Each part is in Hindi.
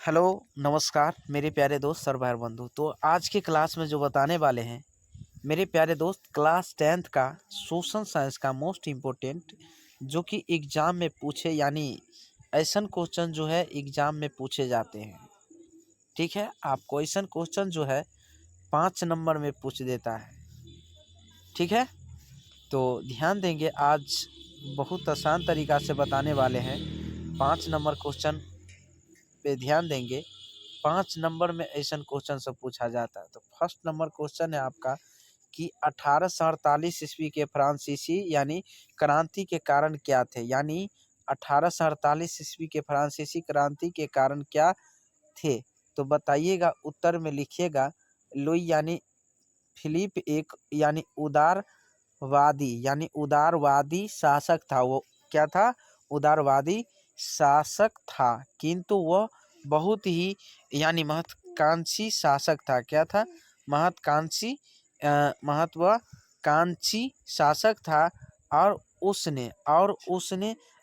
हेलो, नमस्कार मेरे प्यारे दोस्त सर भाई बंधु। तो आज के क्लास में जो बताने वाले हैं मेरे प्यारे दोस्त, क्लास 10th का सोशल साइंस का मोस्ट इम्पोर्टेंट जो कि एग्ज़ाम में पूछे, यानी ऐसन क्वेश्चन जो है एग्ज़ाम में पूछे जाते हैं। ठीक है, आपको ऐसन क्वेश्चन जो है 5 नंबर में पूछ देता है। ठीक है, तो ध्यान देंगे, आज बहुत आसान तरीक़ा से बताने वाले हैं। 5 नंबर क्वेश्चन पे ध्यान देंगे। 5 नंबर में ऐसा क्वेश्चन सब पूछा जाता है। तो फर्स्ट नंबर क्वेश्चन है आपका कि 1848 ईस्वी के फ्रांसीसी यानी क्रांति के कारण क्या थे। यानी 1848 ईस्वी के फ्रांसीसी क्रांति के कारण क्या थे। तो बताइएगा, उत्तर में लिखिएगा। लुई यानी फिलिप एक यानी उदारवादी शासक था। वो क्या था? उदारवादी शासक था, किंतु वह बहुत ही यानी महत्वाकांक्षी शासक था। क्या था? महत्वाकांक्षी शासक था। और उसने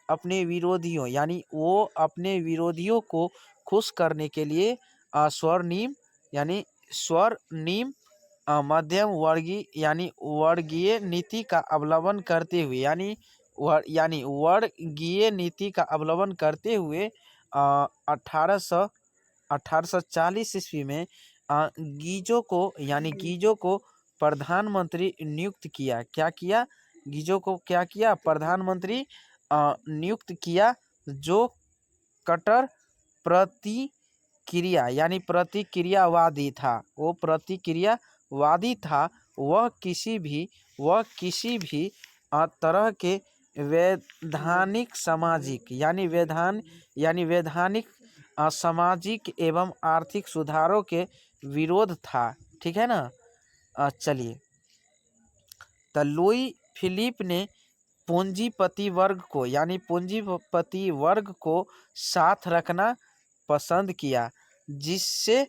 अपने विरोधियों अपने विरोधियों को खुश करने के लिए स्वर्णिम मध्यम वर्गीय नीति का अवलंबन करते हुए वर्गीय नीति का अवलंबन करते हुए 1840 ईस्वी में गीजो को प्रधानमंत्री नियुक्त किया। क्या किया? गीजो को क्या किया? प्रधानमंत्री नियुक्त किया, जो कट्टर प्रतिक्रियावादी था। वो प्रतिक्रियावादी था। वह किसी भी तरह के वैधानिक सामाजिक एवं आर्थिक सुधारों के विरोध था। ठीक है ना। चलिए, तो लुई फिलिप ने पूंजीपति वर्ग को साथ रखना पसंद किया, जिससे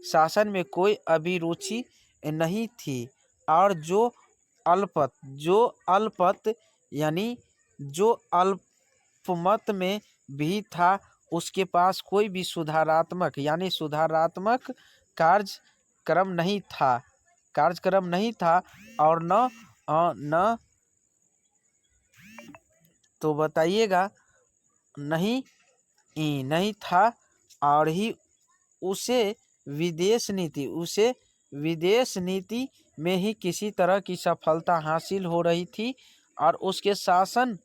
शासन में कोई अभिरुचि नहीं थी, और जो अल्पमत में भी था, उसके पास कोई भी सुधारात्मक कार्यक्रम नहीं था। और न तो बताइएगा, नहीं था। और ही उसे विदेश नीति में ही किसी तरह की सफलता हासिल हो रही थी। और उसके शासन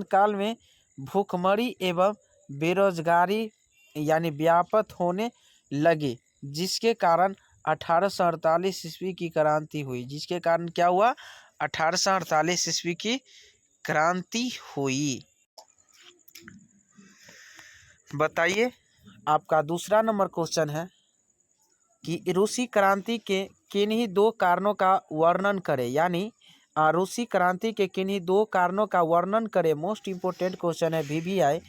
काल में भूखमरी एवं बेरोजगारी व्यापक होने लगे, जिसके कारण 1848 ईस्वी की क्रांति हुई। जिसके कारण क्या हुआ? 1848 ईस्वी की क्रांति हुई। बताइए, आपका दूसरा नंबर क्वेश्चन है कि रूसी क्रांति के किन्हीं दो कारणों का वर्णन करें। यानी रूसी क्रांति के किन्हीं दो कारणों का वर्णन करें। मोस्ट इम्पोर्टेंट क्वेश्चन है VVI।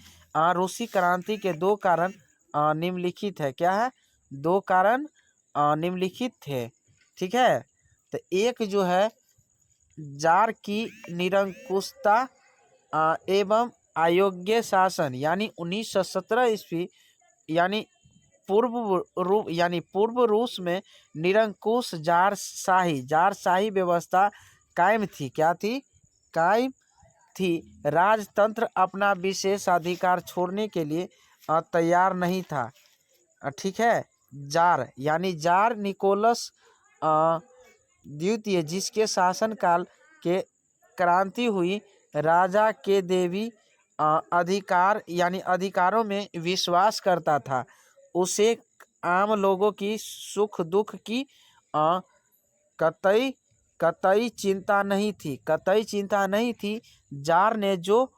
रूसी क्रांति के दो कारण निम्नलिखित है। क्या है? दो कारण निम्नलिखित थे। ठीक है, तो एक जो है जार की निरंकुशता एवं अयोग्य शासन, यानी 1917 ईस्वी पूर्व रूस में निरंकुश जारशाही व्यवस्था कायम थी। क्या थी? कायम थी। राजतंत्र अपना विशेष अधिकार छोड़ने के लिए तैयार नहीं था। ठीक है, जार निकोलस द्वितीय, जिसके शासनकाल के क्रांति हुई, राजा के देवी अधिकारों में विश्वास करता था। उसे आम लोगों की सुख दुख की कतई चिंता नहीं थी। जार ने जो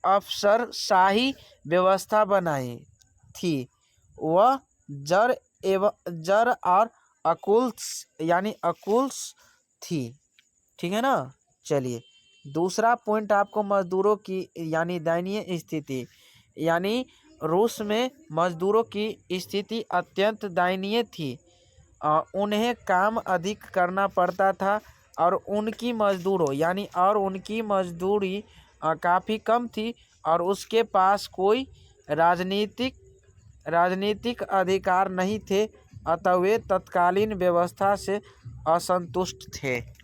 अफसरशाही व्यवस्था बनाई थी, वह जर और अकुल्स थी। ठीक है ना। चलिए, दूसरा पॉइंट आपको मजदूरों की दयनीय स्थिति, रूस में मजदूरों की स्थिति अत्यंत दयनीय थी। उन्हें काम अधिक करना पड़ता था और उनकी मजदूरों यानी और उनकी मजदूरी काफ़ी कम थी और उसके पास कोई राजनीतिक अधिकार नहीं थे, अतः वे तत्कालीन व्यवस्था से असंतुष्ट थे।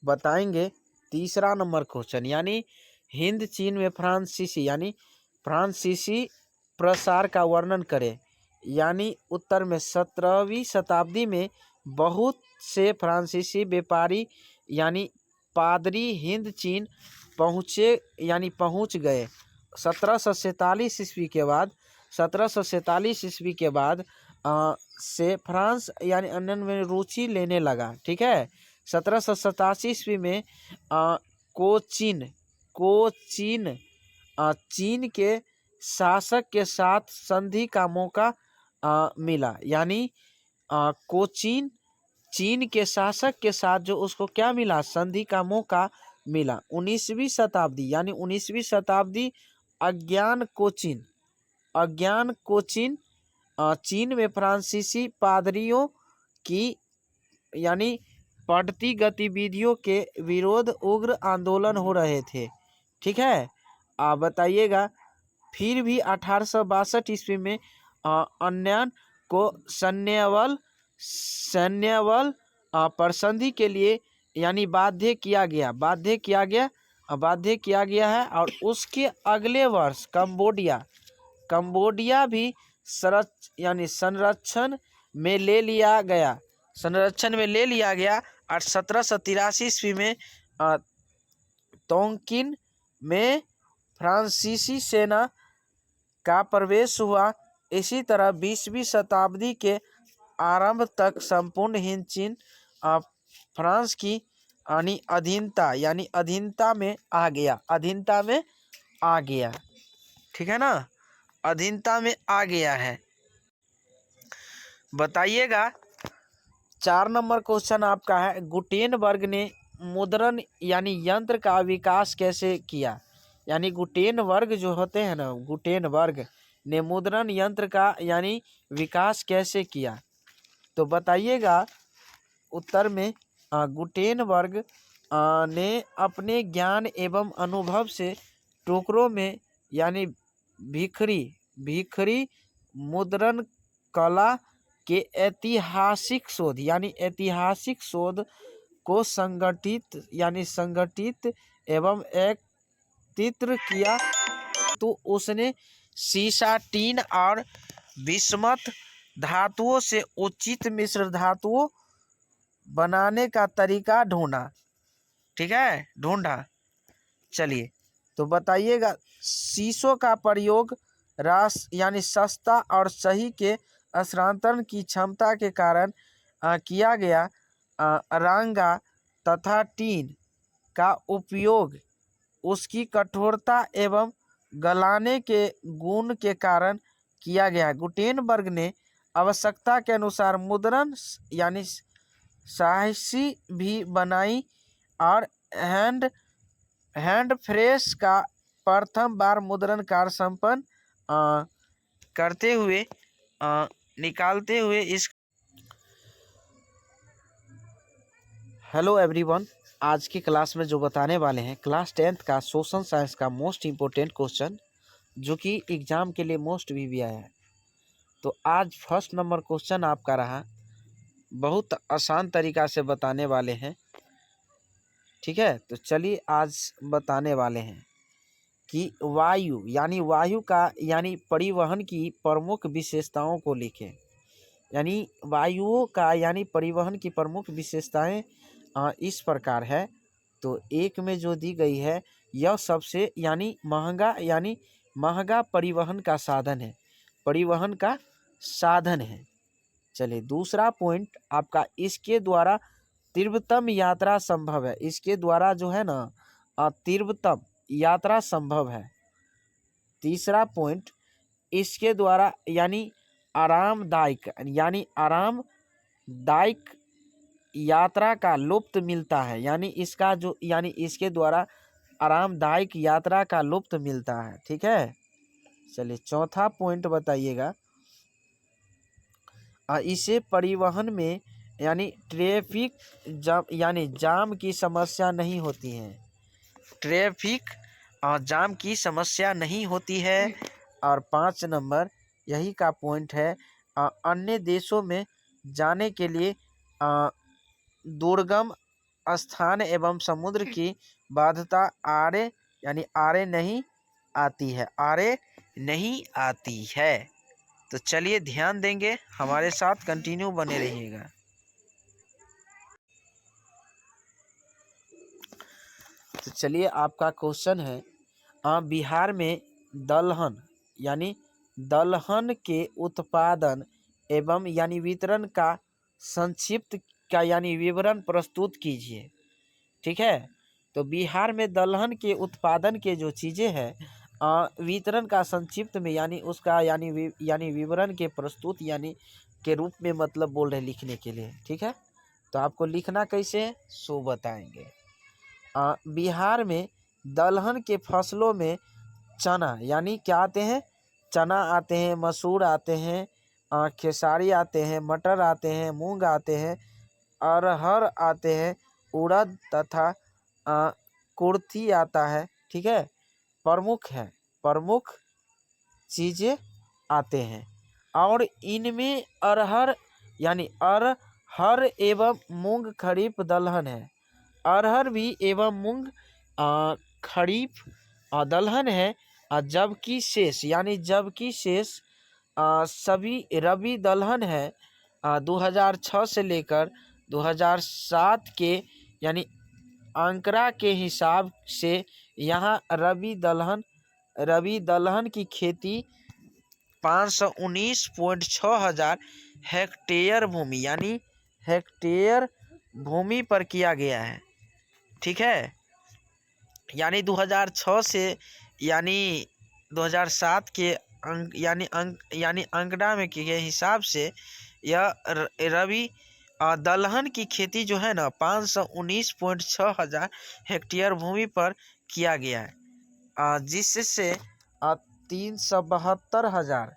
बताएंगे तीसरा नंबर क्वेश्चन, यानी हिंद चीन में फ्रांसीसी प्रसार का वर्णन करें। यानी उत्तर में 17वीं शताब्दी में बहुत से फ्रांसीसी व्यापारी यानी पादरी हिंद चीन पहुँच गए। 1747 ईस्वी के बाद से फ्रांस यानी अन्य में रुचि लेने लगा। ठीक है। 1787 ईस्वी में कोचीन चीन के शासक के साथ संधि का मौका मिला। यानी कोचीन चीन के शासक के साथ जो उसको क्या मिला, संधि का मौका मिला। 19वीं शताब्दी अज्ञान कोचीन चीन में फ्रांसीसी पादरियों की यानी बढ़ती गतिविधियों के विरोध उग्र आंदोलन हो रहे थे। ठीक है। आप बताइएगा। फिर भी 1862 ईस्वी में अन्यान को सैन्यबल पर संधि के लिए यानी बाध्य किया गया है। और उसके अगले वर्ष कंबोडिया भी संरक्षण में ले लिया गया। और 1783 ईस्वी में तोंकिन में फ्रांसीसी सेना का प्रवेश हुआ। इसी तरह 20वीं शताब्दी के आरंभ तक संपूर्ण हिंद चीन फ्रांस की अधीनता में आ गया। ठीक है ना, अधीनता में आ गया है। बताइएगा 4 नंबर क्वेश्चन आपका है, गुटेनबर्ग ने मुद्रण यानी यंत्र का विकास कैसे किया। यानी गुटेनबर्ग जो होते हैं ना, गुटेनबर्ग ने मुद्रण यंत्र का यानी विकास कैसे किया। तो बताइएगा उत्तर में गुटेनबर्ग ने अपने ज्ञान एवं अनुभव से टुकड़ों में यानी भीखरी मुद्रण कला के ऐतिहासिक शोध को संगठित एवं एकत्रित किया। तो उसने सीसा, टीन और बिस्मथ धातुओं से उचित मिश्र धातुओं बनाने का तरीका ढूंढा। ठीक है, ढूंढा। चलिए तो बताइएगा, शीशों का प्रयोग यानी सस्ता और सही के स्थानांतरण की क्षमता के कारण किया गया। रांगा तथा टीन का उपयोग उसकी कठोरता एवं गलाने के गुण के कारण किया गया। गुटेनबर्ग ने आवश्यकता के अनुसार मुद्रण यानी शाही भी बनाई और हैंड फ्रेश का प्रथम बार मुद्रण कार्य संपन्न करते हुए निकालते हुए इस। हेलो एवरीवन, आज की क्लास में जो बताने वाले हैं क्लास 10th का सोशल साइंस का मोस्ट इम्पोर्टेंट क्वेश्चन, जो कि एग्जाम के लिए मोस्ट भी आया है। तो आज फर्स्ट नंबर क्वेश्चन आपका रहा, बहुत आसान तरीका से बताने वाले हैं। ठीक है, तो चलिए आज बताने वाले हैं कि वायु का यानी परिवहन की प्रमुख विशेषताओं को लिखें। यानी वायुओं का यानी परिवहन की प्रमुख विशेषताएं इस प्रकार है। तो एक में जो दी गई है, यह सबसे यानी महंगा परिवहन का साधन है। चलिए दूसरा पॉइंट आपका, इसके द्वारा तीव्रतम यात्रा संभव है। इसके द्वारा जो है ना तीव्रतम यात्रा संभव है। तीसरा पॉइंट, इसके द्वारा यानी आरामदायक यात्रा का लुप्त मिलता है। इसके द्वारा आरामदायक यात्रा का लुप्त मिलता है। ठीक है। चलिए चौथा पॉइंट बताइएगा, इसे परिवहन में यानी ट्रैफिक जाम की समस्या नहीं होती है। ट्रैफिक जाम की समस्या नहीं होती है। और 5 नंबर यही का पॉइंट है, अन्य देशों में जाने के लिए दुर्गम स्थान एवं समुद्र की बाध्यता आरे नहीं आती है, आरे नहीं आती है। तो चलिए ध्यान देंगे, हमारे साथ कंटिन्यू बने रहिएगा। तो चलिए आपका क्वेश्चन है, बिहार में दलहन के उत्पादन एवं वितरण का संक्षिप्त विवरण प्रस्तुत कीजिए। ठीक है, तो बिहार में दलहन के उत्पादन के जो चीज़ें हैं, वितरण का संक्षिप्त में उसका विवरण के प्रस्तुत के रूप में मतलब बोल रहे लिखने के लिए। ठीक है, तो आपको लिखना कैसे है सो बताएंगे। बिहार में दलहन के फसलों में चना क्या आते हैं, चना आते हैं, मसूर आते हैं, खेसारी आते हैं, मटर आते हैं, मूंग आते हैं, अरहर आते हैं, उड़द तथा कुर्थी आता है। ठीक है, प्रमुख चीज़ें आते हैं। और इनमें अरहर एवं मूंग खरीफ दलहन है। अरहर भी एवं मूंग खरीफ दलहन है। जबकि शेष सभी रबी दलहन है। 2006 से लेकर 2007 के आंकड़ा के हिसाब से यहाँ रबी दलहन की खेती 519.6 हजार हेक्टेयर भूमि पर किया गया है। ठीक है, 2006 से 2007 के आंकड़ा में के हिसाब से यह रबी दलहन की खेती जो है ना 519.6 हजार हेक्टेयर भूमि पर किया गया है, जिससे 372 हजार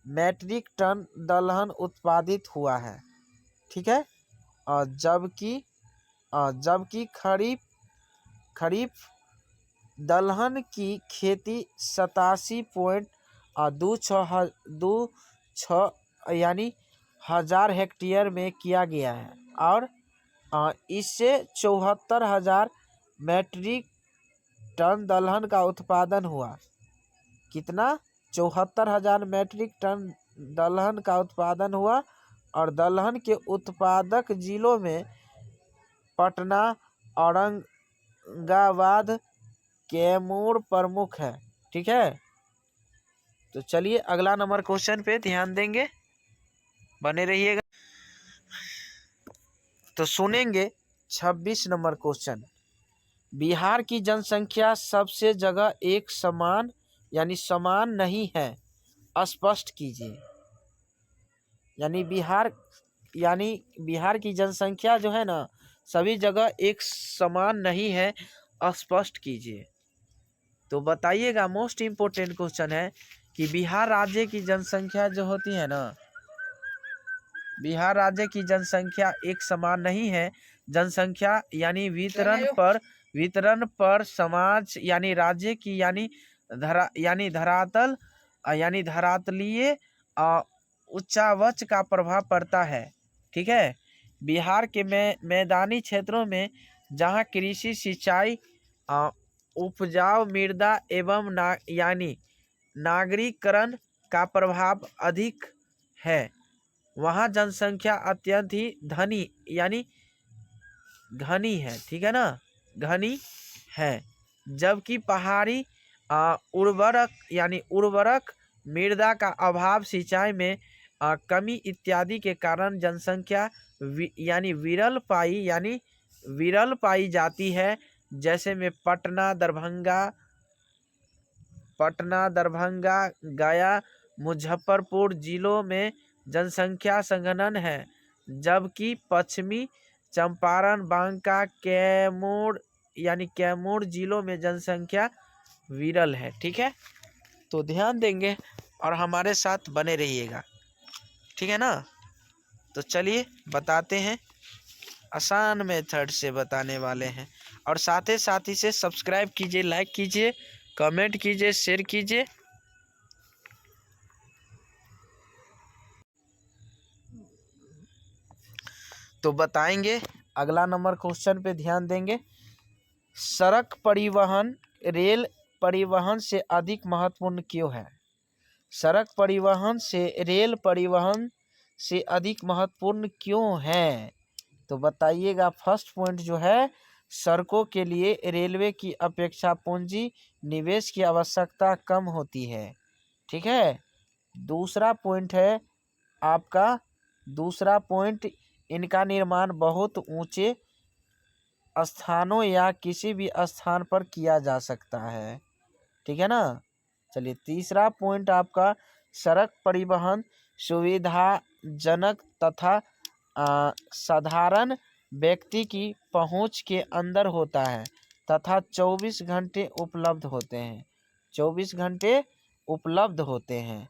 मैट्रिक टन दलहन उत्पादित हुआ है। ठीक है, जबकि खरीफ दलहन की खेती 87.26 हजार हेक्टेयर में किया गया है। और इससे 74 हजार मैट्रिक टन दलहन का उत्पादन हुआ। कितना? 74 हजार मैट्रिक टन दलहन का उत्पादन हुआ। और दलहन के उत्पादक जिलों में पटना, औरंगाबाद, कैमूर प्रमुख है। ठीक है, तो चलिए अगला नंबर क्वेश्चन पे ध्यान देंगे, बने रहिएगा। तो सुनेंगे 26 नंबर क्वेश्चन। बिहार की जनसंख्या सबसे जगह एक समान समान नहीं है, स्पष्ट कीजिए। बिहार की जनसंख्या जो है ना सभी जगह एक समान नहीं है, स्पष्ट कीजिए। तो बताइएगा, मोस्ट इम्पोर्टेंट क्वेश्चन है कि बिहार राज्य की जनसंख्या जो होती है ना, बिहार राज्य की जनसंख्या एक समान नहीं है। जनसंख्या वितरण पर समाज राज्य की धरातलीय उच्चावच का प्रभाव पड़ता है। ठीक है, बिहार के मैदानी क्षेत्रों में जहां कृषि, सिंचाई, उपजाऊ मृदा एवं नागरीकरण का प्रभाव अधिक है, वहाँ जनसंख्या अत्यंत ही घनी है। ठीक है ना, घनी है। जबकि पहाड़ी उर्वरक मृदा का अभाव, सिंचाई में कमी इत्यादि के कारण जनसंख्या विरल पाई जाती है। जैसे में पटना, दरभंगा, गया, मुजफ्फरपुर जिलों में जनसंख्या संघनन है। जबकि पश्चिमी चंपारण, बांका, कैमूर जिलों में जनसंख्या विरल है। ठीक है, तो ध्यान देंगे और हमारे साथ बने रहिएगा। ठीक है ना। तो चलिए बताते हैं, आसान मेथड से बताने वाले हैं। और साथ ही इसे सब्सक्राइब कीजिए, लाइक कीजिए, कमेंट कीजिए, शेयर कीजिए। तो बताएंगे, अगला नंबर क्वेश्चन पे ध्यान देंगे। सड़क परिवहन रेल परिवहन से अधिक महत्वपूर्ण क्यों है? सड़क परिवहन से रेल परिवहन से अधिक महत्वपूर्ण क्यों है? तो बताइएगा। फर्स्ट पॉइंट जो है, सड़कों के लिए रेलवे की अपेक्षा पूंजी निवेश की आवश्यकता कम होती है। ठीक है। दूसरा पॉइंट है आपका, दूसरा पॉइंट, इनका निर्माण बहुत ऊंचे स्थानों या किसी भी स्थान पर किया जा सकता है। ठीक है ना। चलिए, तीसरा पॉइंट आपका, सड़क परिवहन सुविधाजनक तथा साधारण व्यक्ति की पहुंच के अंदर होता है तथा 24 घंटे उपलब्ध होते हैं। 24 घंटे उपलब्ध होते हैं।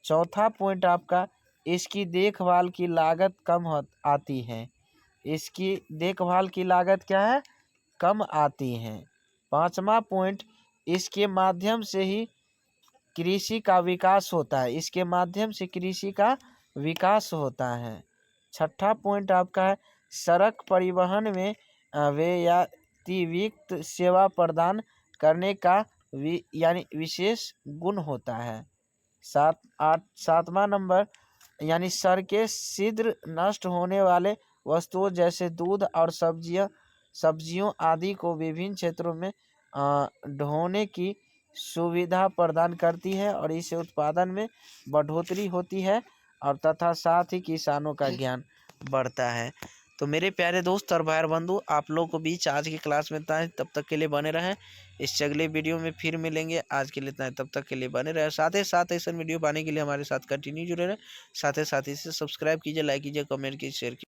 चौथा पॉइंट आपका, इसकी देखभाल की लागत कम आती है। इसकी देखभाल की लागत क्या है? कम आती है। पांचवा पॉइंट, इसके माध्यम से ही कृषि का विकास होता है। इसके माध्यम से कृषि का विकास होता है। छठा पॉइंट आपका है, सड़क परिवहन में व्यतिरिक्त सेवा प्रदान करने का यानी विशेष गुण होता है। सातवां नंबर, यानी सड़कें शीघ्र नष्ट होने वाले वस्तुओं जैसे दूध और सब्जियों आदि को विभिन्न क्षेत्रों में ढोने की सुविधा प्रदान करती है और इससे उत्पादन में बढ़ोतरी होती है और तथा साथ ही किसानों का ज्ञान बढ़ता है। तो मेरे प्यारे दोस्त और भाई बंधु, आप लोगों को बीच आज की क्लास में इतना है। तब तक के लिए बने रहें। इस अगले वीडियो में फिर मिलेंगे। आज के लिए इतना है, तब तक के लिए बने रहे। साथ ही साथ ऐसा वीडियो पाने के लिए हमारे साथ कंटिन्यू जुड़े रहें। साथ ही इसे सब्सक्राइब कीजिए, लाइक कीजिए, कमेंट कीजिए, शेयर कीजिए।